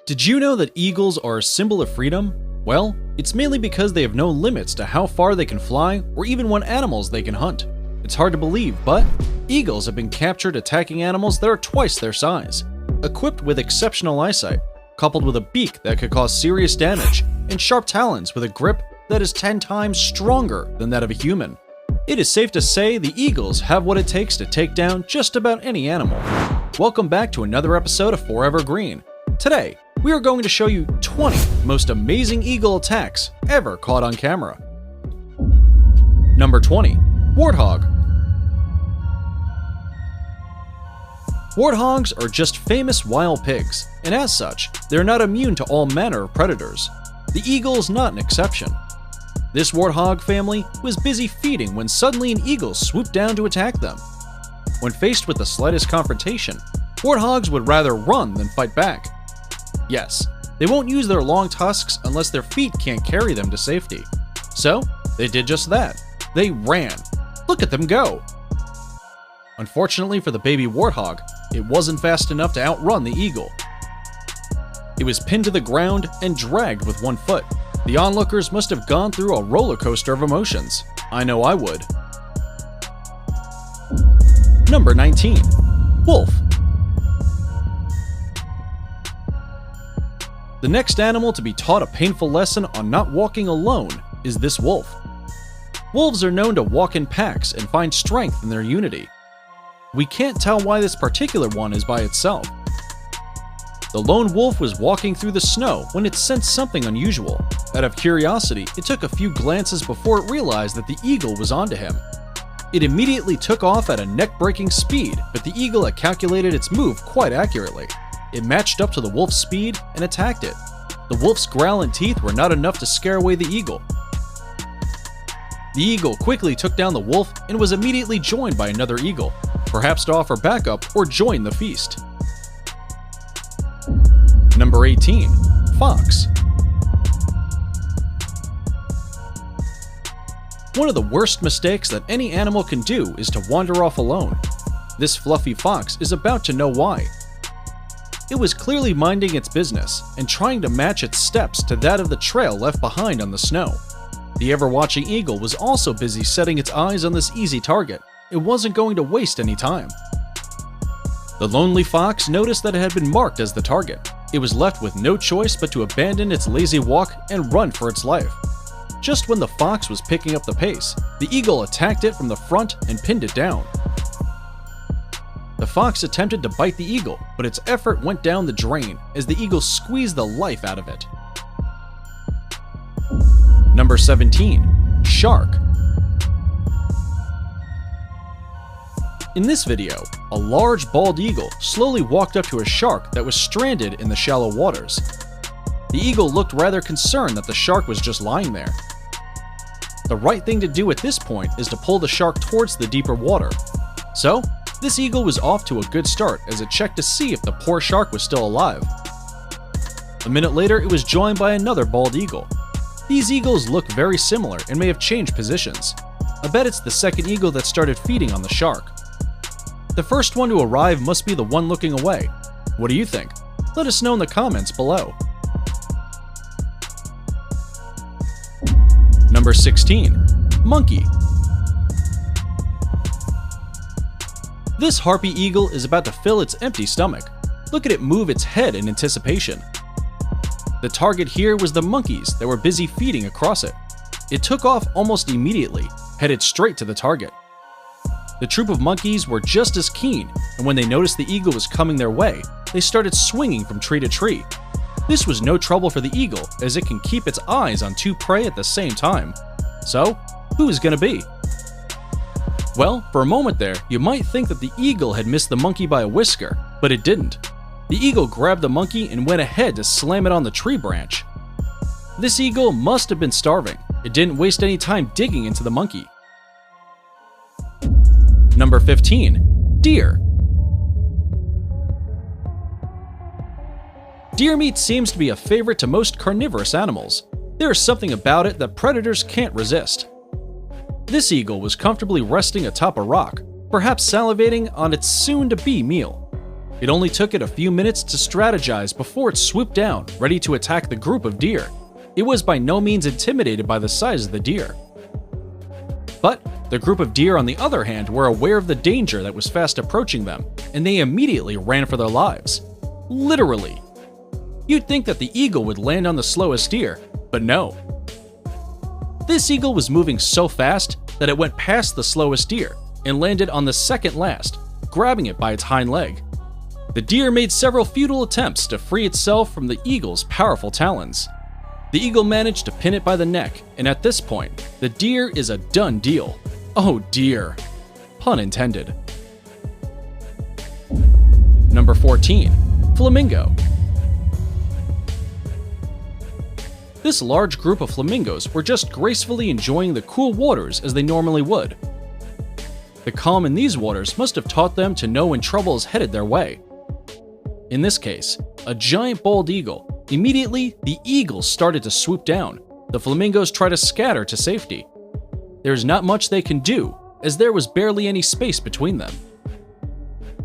Did you know that eagles are a symbol of freedom? Well, it's mainly because they have no limits to how far they can fly or even what animals they can hunt. It's hard to believe, but eagles have been captured attacking animals that are twice their size. Equipped with exceptional eyesight, coupled with a beak that could cause serious damage, and sharp talons with a grip that is 10 times stronger than that of a human. It is safe to say the eagles have what it takes to take down just about any animal. Welcome back to another episode of Forever Green. Today, we are going to show you 20 most amazing eagle attacks ever caught on camera. Number 20. Warthog. Warthogs are just famous wild pigs, and as such, they're not immune to all manner of predators. The eagle is not an exception. This warthog family was busy feeding when suddenly an eagle swooped down to attack them. When faced with the slightest confrontation, warthogs would rather run than fight back. Yes, they won't use their long tusks unless their feet can't carry them to safety. So, they did just that. They ran. Look at them go! Unfortunately for the baby warthog, it wasn't fast enough to outrun the eagle. It was pinned to the ground and dragged with one foot. The onlookers must have gone through a roller coaster of emotions. I know I would. Number 19. Wolf. The next animal to be taught a painful lesson on not walking alone is this wolf. Wolves are known to walk in packs and find strength in their unity. We can't tell why this particular one is by itself. The lone wolf was walking through the snow when it sensed something unusual. Out of curiosity, it took a few glances before it realized that the eagle was onto him. It immediately took off at a neck-breaking speed, but the eagle had calculated its move quite accurately. It matched up to the wolf's speed and attacked it. The wolf's growl and teeth were not enough to scare away the eagle. The eagle quickly took down the wolf and was immediately joined by another eagle, perhaps to offer backup or join the feast. Number 18. Fox. One of the worst mistakes that any animal can do is to wander off alone. This fluffy fox is about to know why. It was clearly minding its business and trying to match its steps to that of the trail left behind on the snow. The ever-watching eagle was also busy setting its eyes on this easy target. It wasn't going to waste any time. The lonely fox noticed that it had been marked as the target. It was left with no choice but to abandon its lazy walk and run for its life. Just when the fox was picking up the pace, the eagle attacked it from the front and pinned it down. The fox attempted to bite the eagle, but its effort went down the drain as the eagle squeezed the life out of it. Number 17. Shark. In this video, a large bald eagle slowly walked up to a shark that was stranded in the shallow waters. The eagle looked rather concerned that the shark was just lying there. The right thing to do at this point is to pull the shark towards the deeper water. So, this eagle was off to a good start as it checked to see if the poor shark was still alive. A minute later, it was joined by another bald eagle. These eagles look very similar and may have changed positions. I bet it's the second eagle that started feeding on the shark. The first one to arrive must be the one looking away. What do you think? Let us know in the comments below. Number 16. Monkey. This harpy eagle is about to fill its empty stomach. Look at it move its head in anticipation. The target here was the monkeys that were busy feeding across it. It took off almost immediately, headed straight to the target. The troop of monkeys were just as keen, and when they noticed the eagle was coming their way, they started swinging from tree to tree. This was no trouble for the eagle, as it can keep its eyes on two prey at the same time. So, who is going to be? Well, for a moment there, you might think that the eagle had missed the monkey by a whisker, but it didn't. The eagle grabbed the monkey and went ahead to slam it on the tree branch. This eagle must have been starving. It didn't waste any time digging into the monkey. Number 15. Deer. Deer meat seems to be a favorite to most carnivorous animals. There is something about it that predators can't resist. This eagle was comfortably resting atop a rock, perhaps salivating on its soon-to-be meal. It only took it a few minutes to strategize before it swooped down, ready to attack the group of deer. It was by no means intimidated by the size of the deer. But the group of deer, on the other hand, were aware of the danger that was fast approaching them, and they immediately ran for their lives. Literally. You'd think that the eagle would land on the slowest deer, but no. This eagle was moving so fast that it went past the slowest deer and landed on the second last, grabbing it by its hind leg. The deer made several futile attempts to free itself from the eagle's powerful talons. The eagle managed to pin it by the neck, and at this point, the deer is a done deal. Oh dear. Pun intended. Number 14. Flamingo. This large group of flamingos were just gracefully enjoying the cool waters as they normally would. The calm in these waters must have taught them to know when trouble is headed their way. In this case, a giant bald eagle. Immediately, the eagles started to swoop down. The flamingos try to scatter to safety. There's not much they can do, as there was barely any space between them.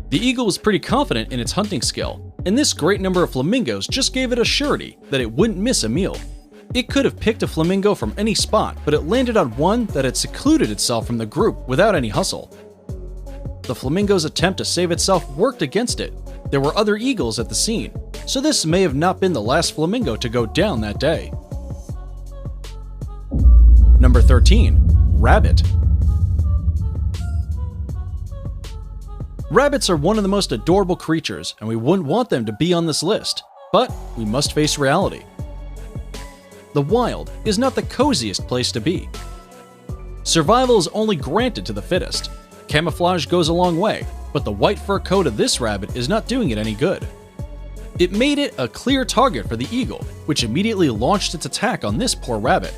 The eagle was pretty confident in its hunting skill, and this great number of flamingos just gave it a surety that it wouldn't miss a meal. It could have picked a flamingo from any spot, but it landed on one that had secluded itself from the group without any hustle. The flamingo's attempt to save itself worked against it. There were other eagles at the scene, so this may have not been the last flamingo to go down that day. Number 13. Rabbit. Rabbits are one of the most adorable creatures, and we wouldn't want them to be on this list, but we must face reality. The wild is not the coziest place to be. Survival is only granted to the fittest. Camouflage goes a long way, but the white fur coat of this rabbit is not doing it any good. It made it a clear target for the eagle, which immediately launched its attack on this poor rabbit.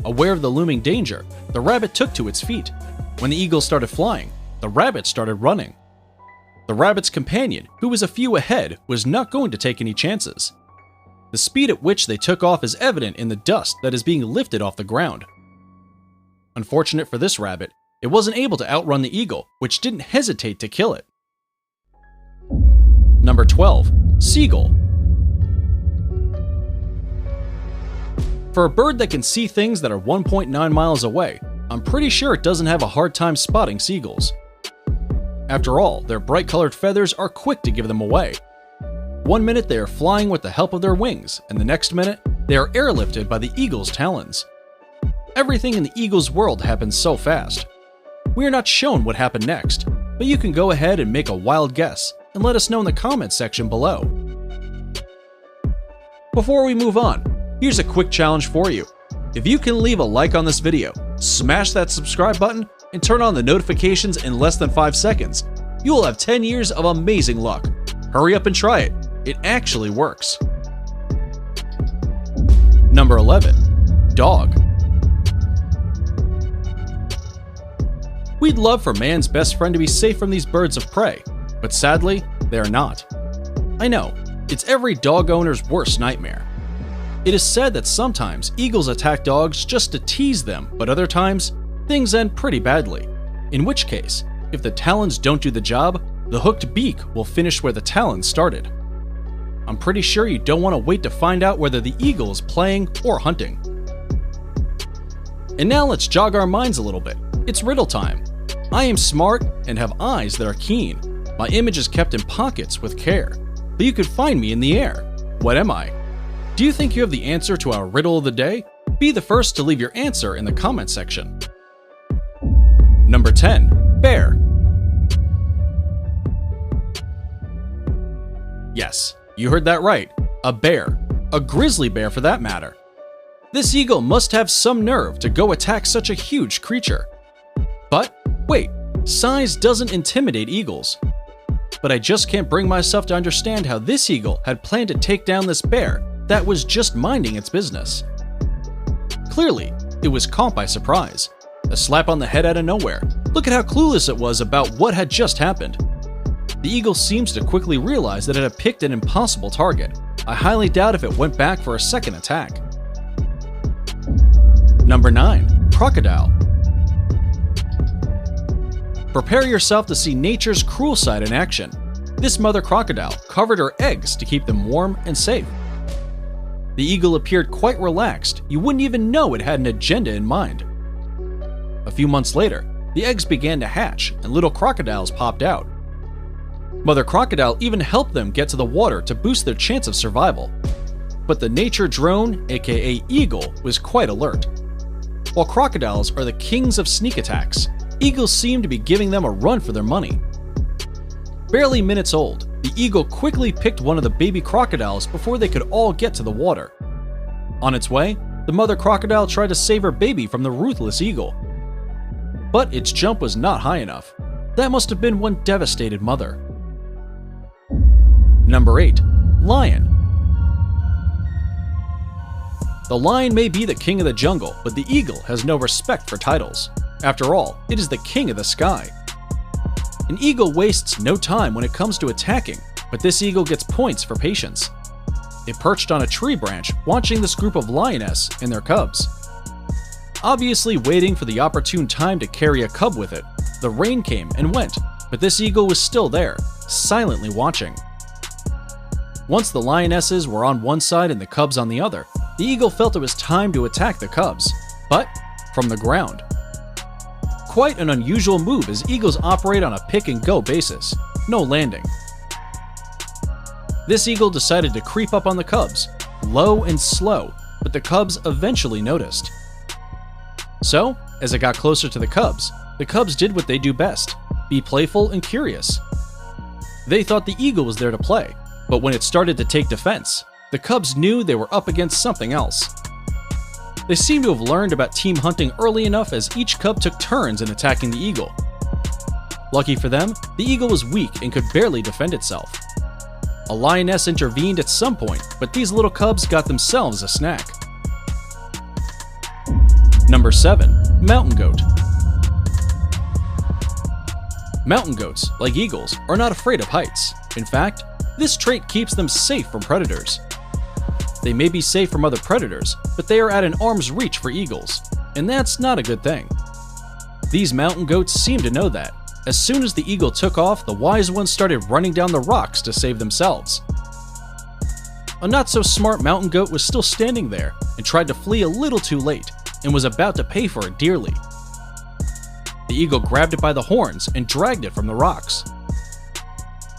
Aware of the looming danger, the rabbit took to its feet. When the eagle started flying, the rabbit started running. The rabbit's companion, who was a few ahead, was not going to take any chances. The speed at which they took off is evident in the dust that is being lifted off the ground. Unfortunate for this rabbit, it wasn't able to outrun the eagle, which didn't hesitate to kill it. Number 12. Seagull. For a bird that can see things that are 1.9 miles away, I'm pretty sure it doesn't have a hard time spotting seagulls. After all, their bright-colored feathers are quick to give them away. One minute they are flying with the help of their wings, and the next minute they are airlifted by the eagle's talons. Everything in the eagle's world happens so fast. We are not shown what happened next, but you can go ahead and make a wild guess and let us know in the comments section below. Before we move on, here's a quick challenge for you. If you can leave a like on this video, smash that subscribe button, and turn on the notifications in less than 5 seconds, you will have 10 years of amazing luck. Hurry up and try it. It actually works. Number 11. Dog. We'd love for man's best friend to be safe from these birds of prey, but sadly, they are not. I know, it's every dog owner's worst nightmare. It is said that sometimes eagles attack dogs just to tease them, but other times, things end pretty badly. In which case, if the talons don't do the job, the hooked beak will finish where the talons started. I'm pretty sure you don't want to wait to find out whether the eagle is playing or hunting. And now let's jog our minds a little bit. It's riddle time. I am smart and have eyes that are keen. My image is kept in pockets with care, but you could find me in the air. What am I? Do you think you have the answer to our riddle of the day? Be the first to leave your answer in the comment section. Number 10. Bear. Yes, you heard that right. A bear. A grizzly bear for that matter. This eagle must have some nerve to go attack such a huge creature. But wait, size doesn't intimidate eagles. But I just can't bring myself to understand how this eagle had planned to take down this bear that was just minding its business. Clearly, it was caught by surprise. A slap on the head out of nowhere. Look at how clueless it was about what had just happened. The eagle seems to quickly realize that it had picked an impossible target. I highly doubt if it went back for a second attack. Number 9. Crocodile. Prepare yourself to see nature's cruel side in action. This mother crocodile covered her eggs to keep them warm and safe. The eagle appeared quite relaxed. You wouldn't even know it had an agenda in mind. A few months later, the eggs began to hatch and little crocodiles popped out. Mother crocodile even helped them get to the water to boost their chance of survival. But the nature drone, aka eagle, was quite alert. While crocodiles are the kings of sneak attacks, eagles seem to be giving them a run for their money. Barely minutes old, the eagle quickly picked one of the baby crocodiles before they could all get to the water. On its way, the mother crocodile tried to save her baby from the ruthless eagle. But its jump was not high enough. That must have been one devastated mother. Number 8. Lion. The lion may be the king of the jungle, but the eagle has no respect for titles. After all, it is the king of the sky. An eagle wastes no time when it comes to attacking, but this eagle gets points for patience. It perched on a tree branch, watching this group of lioness and their cubs. Obviously waiting for the opportune time to carry a cub with it, the rain came and went, but this eagle was still there, silently watching. Once the lionesses were on one side and the cubs on the other, the eagle felt it was time to attack the cubs, but from the ground. Quite an unusual move as eagles operate on a pick-and-go basis, no landing. This eagle decided to creep up on the cubs, low and slow, but the cubs eventually noticed. So, as it got closer to the cubs did what they do best, be playful and curious. They thought the eagle was there to play, but when it started to take defense, the cubs knew they were up against something else. They seemed to have learned about team hunting early enough as each cub took turns in attacking the eagle. Lucky for them, the eagle was weak and could barely defend itself. A lioness intervened at some point, but these little cubs got themselves a snack. Number 7. Mountain goat. Mountain goats, like eagles, are not afraid of heights. In fact, this trait keeps them safe from predators. They may be safe from other predators, but they are at an arm's reach for eagles, and that's not a good thing. These mountain goats seem to know that. As soon as the eagle took off, the wise ones started running down the rocks to save themselves. A not-so-smart mountain goat was still standing there and tried to flee a little too late, and was about to pay for it dearly. The eagle grabbed it by the horns and dragged it from the rocks.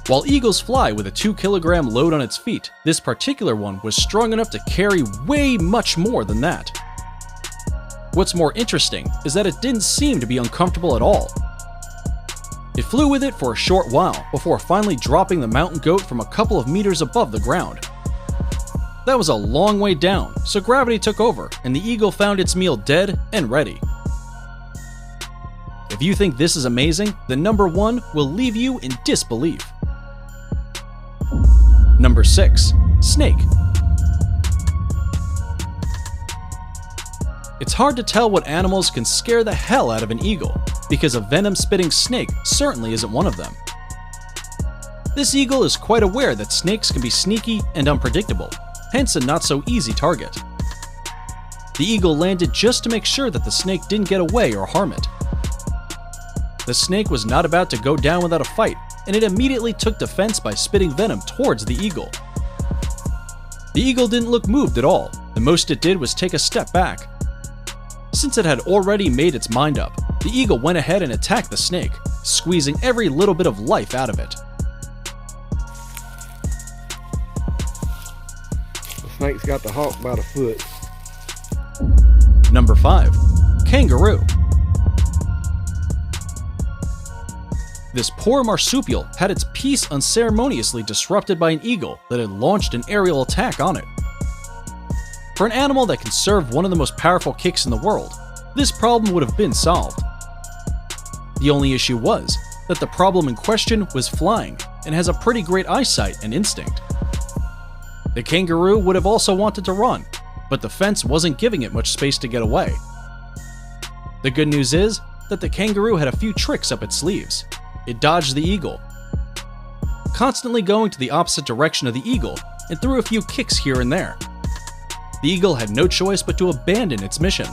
While eagles fly with a 2-kilogram load on its feet, this particular one was strong enough to carry way much more than that. What's more interesting is that it didn't seem to be uncomfortable at all. It flew with it for a short while before finally dropping the mountain goat from a couple of meters above the ground. That was a long way down, so gravity took over and the eagle found its meal dead and ready. If you think this is amazing, then number 1 will leave you in disbelief. Number 6. Snake. It's hard to tell what animals can scare the hell out of an eagle, because a venom-spitting snake certainly isn't one of them. This eagle is quite aware that snakes can be sneaky and unpredictable, hence a not-so-easy target. The eagle landed just to make sure that the snake didn't get away or harm it. The snake was not about to go down without a fight, and it immediately took defense by spitting venom towards the eagle. The eagle didn't look moved at all. The most it did was take a step back. Since it had already made its mind up, the eagle went ahead and attacked the snake, squeezing every little bit of life out of it. The snake's got the hawk by the foot. Number 5. Kangaroo. This poor marsupial had its peace unceremoniously disrupted by an eagle that had launched an aerial attack on it. For an animal that can serve one of the most powerful kicks in the world, this problem would have been solved. The only issue was that the problem in question was flying and has a pretty great eyesight and instinct. The kangaroo would have also wanted to run, but the fence wasn't giving it much space to get away. The good news is that the kangaroo had a few tricks up its sleeves. It dodged the eagle, constantly going to the opposite direction of the eagle, and threw a few kicks here and there. The eagle had no choice but to abandon its mission.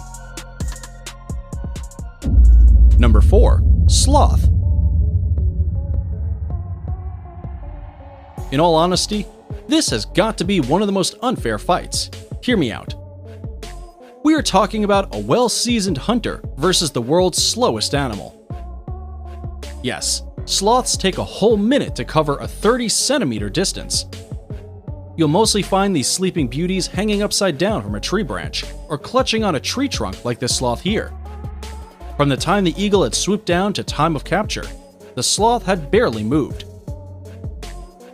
Number 4. Sloth. In all honesty, this has got to be one of the most unfair fights. Hear me out. We are talking about a well-seasoned hunter versus the world's slowest animal. Yes, sloths take a whole minute to cover a 30-centimeter distance. You'll mostly find these sleeping beauties hanging upside down from a tree branch or clutching on a tree trunk like this sloth here. From the time the eagle had swooped down to time of capture, the sloth had barely moved.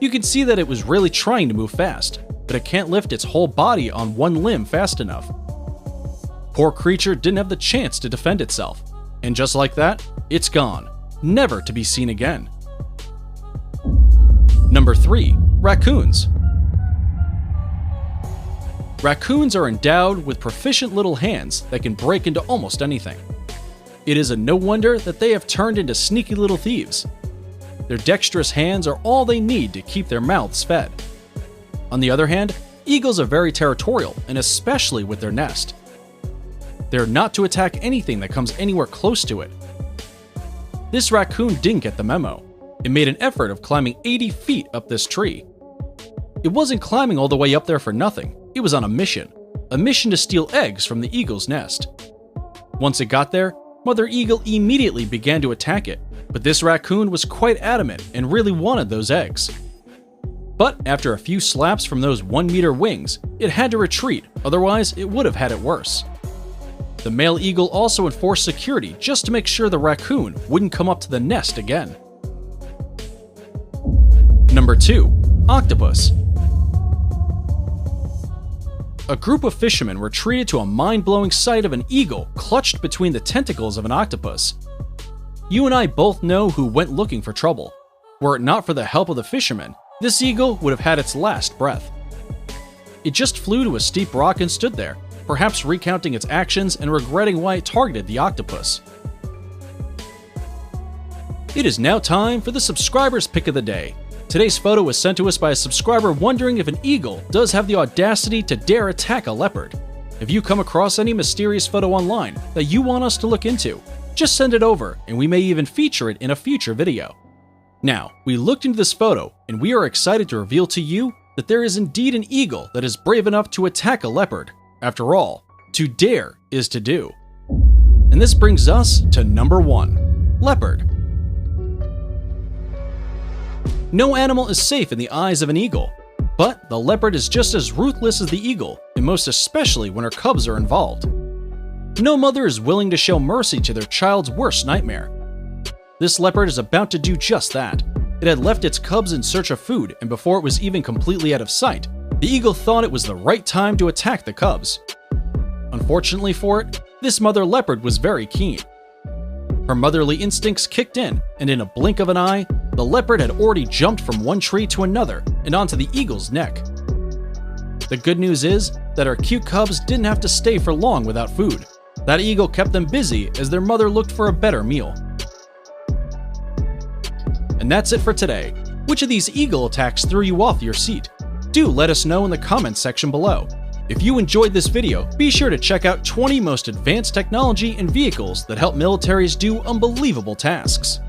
You can see that it was really trying to move fast, but it can't lift its whole body on one limb fast enough. Poor creature didn't have the chance to defend itself, and just like that, it's gone, never to be seen again. Number 3. Raccoons. Raccoons are endowed with proficient little hands that can break into almost anything. It is a no wonder that they have turned into sneaky little thieves. Their dexterous hands are all they need to keep their mouths fed. On the other hand, eagles are very territorial, and especially with their nest. They are not to attack anything that comes anywhere close to it. This raccoon didn't get the memo. It made an effort of climbing 80 feet up this tree. It wasn't climbing all the way up there for nothing. It was on a mission to steal eggs from the eagle's nest. Once it got there, Mother Eagle immediately began to attack it, but this raccoon was quite adamant and really wanted those eggs. But after a few slaps from those 1-meter wings, it had to retreat, otherwise it would have had it worse. The male eagle also enforced security just to make sure the raccoon wouldn't come up to the nest again. Number 2. Octopus. A group of fishermen were treated to a mind-blowing sight of an eagle clutched between the tentacles of an octopus. You and I both know who went looking for trouble. Were it not for the help of the fishermen, this eagle would have had its last breath. It just flew to a steep rock and stood there, perhaps recounting its actions and regretting why it targeted the octopus. It is now time for the subscriber's pick of the day. Today's photo was sent to us by a subscriber wondering if an eagle does have the audacity to dare attack a leopard. If you come across any mysterious photo online that you want us to look into, just send it over and we may even feature it in a future video. Now, we looked into this photo and we are excited to reveal to you that there is indeed an eagle that is brave enough to attack a leopard. After all, to dare is to do. And this brings us to number 1, leopard. No animal is safe in the eyes of an eagle, but the leopard is just as ruthless as the eagle, and most especially when her cubs are involved. No mother is willing to show mercy to their child's worst nightmare. This leopard is about to do just that. It had left its cubs in search of food, and before it was even completely out of sight, the eagle thought it was the right time to attack the cubs. Unfortunately for it, this mother leopard was very keen. Her motherly instincts kicked in, and in a blink of an eye, the leopard had already jumped from one tree to another and onto the eagle's neck. The good news is that our cute cubs didn't have to stay for long without food. That eagle kept them busy as their mother looked for a better meal. And that's it for today. Which of these eagle attacks threw you off your seat? Do let us know in the comments section below. If you enjoyed this video, be sure to check out 20 most advanced technology and vehicles that help militaries do unbelievable tasks.